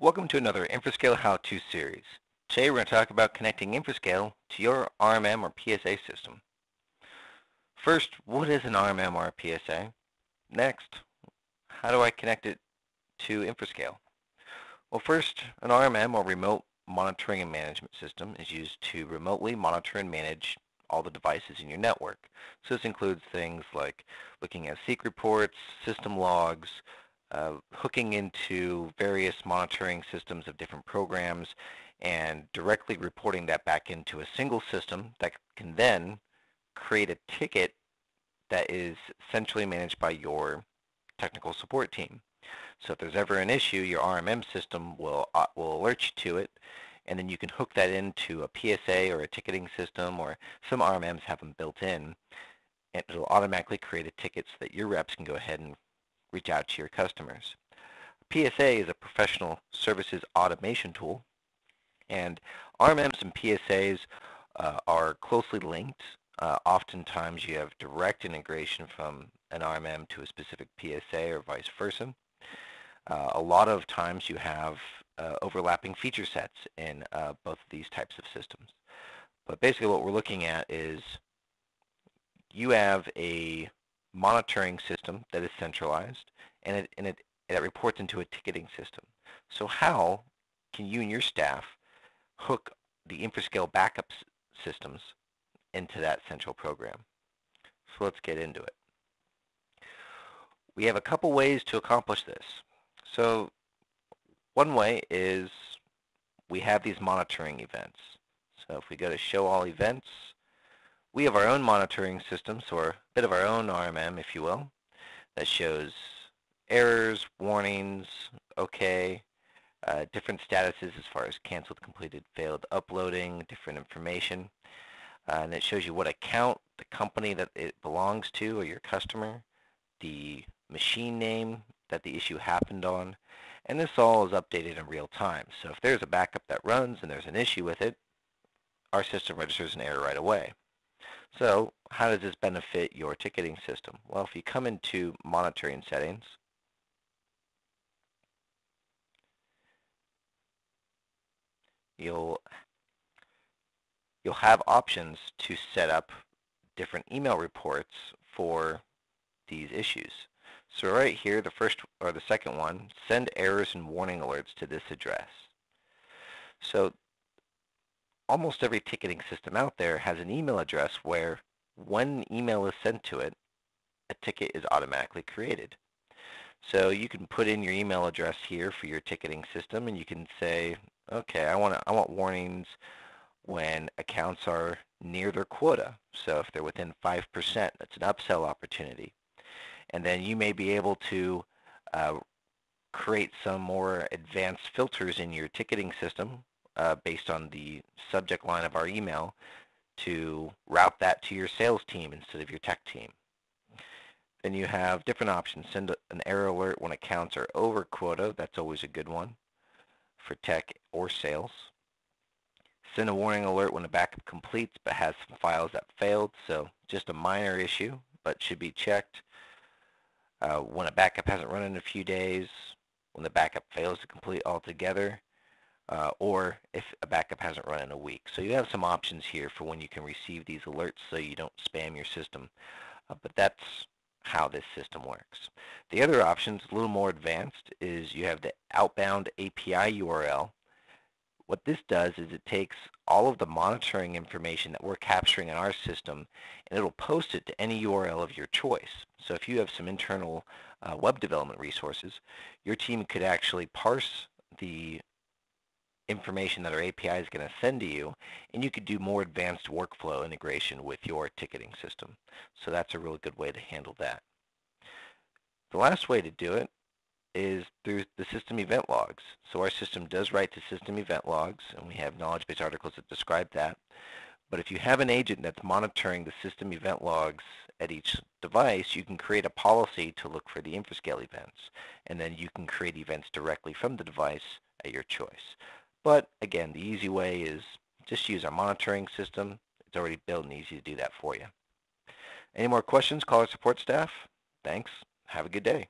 Welcome to another Infrascale How-To series. Today we're going to talk about connecting Infrascale to your RMM or PSA system. First, what is an RMM or a PSA? Next, how do I connect it to Infrascale? Well, first, an RMM or remote monitoring and management system is used to remotely monitor and manage all the devices in your network. So this includes things like looking at seek reports, system logs, hooking into various monitoring systems of different programs, and directly reporting that back into a single system that can then create a ticket that is centrally managed by your technical support team. So if there's ever an issue, your RMM system will alert you to it, and then you can hook that into a PSA or a ticketing system, or some RMMs have them built in, and it'll automatically create a ticket so that your reps can go ahead and reach out to your customers. PSA is a professional services automation tool, and RMMs and PSAs are closely linked. Oftentimes you have direct integration from an RMM to a specific PSA or vice versa. A lot of times you have overlapping feature sets in both of these types of systems. But basically what we're looking at is you have a monitoring system that is centralized, and it reports into a ticketing system. So how can you and your staff hook the Infrascale backup systems into that central program? So let's get into it. We have a couple ways to accomplish this. So one way is we have these monitoring events. So if we go to show all events, we have our own monitoring system, so we're a bit of our own RMM, if you will, that shows errors, warnings, okay, different statuses as far as canceled, completed, failed uploading, different information. And it shows you what account, the company that it belongs to or your customer, the machine name that the issue happened on, and this all is updated in real time. So if there's a backup that runs and there's an issue with it, our system registers an error right away. So how does this benefit your ticketing system? Well, if you come into monitoring settings, you'll have options to set up different email reports for these issues. So right here, the first or the second one, send errors and warning alerts to this address. So almost every ticketing system out there has an email address where when an email is sent to it, a ticket is automatically created. So you can put in your email address here for your ticketing system, and you can say, okay, I want warnings when accounts are near their quota. So if they're within 5%, that's an upsell opportunity. And then you may be able to create some more advanced filters in your ticketing system based on the subject line of our email to route that to your sales team instead of your tech team. Then you have different options. Send an error alert when accounts are over quota. That's always a good one for tech or sales. Send a warning alert when a backup completes but has some files that failed. So just a minor issue, but should be checked. When a backup hasn't run in a few days, when the backup fails to complete altogether, or if a backup hasn't run in a week. So you have some options here for when you can receive these alerts so you don't spam your system. But that's how this system works. The other option, a little more advanced, is you have the outbound API URL. What this does is it takes all of the monitoring information that we're capturing in our system, and it'll post it to any URL of your choice. So if you have some internal web development resources, your team could actually parse the information that our API is going to send to you, and you could do more advanced workflow integration with your ticketing system. So that's a really good way to handle that. The last way to do it is through the system event logs. So our system does write to system event logs, and we have knowledge-based articles that describe that. But if you have an agent that's monitoring the system event logs at each device, you can create a policy to look for the Infrascale events, and then you can create events directly from the device at your choice. But again, the easy way is just use our monitoring system. It's already built and easy to do that for you. Any more questions, call our support staff. Thanks. Have a good day.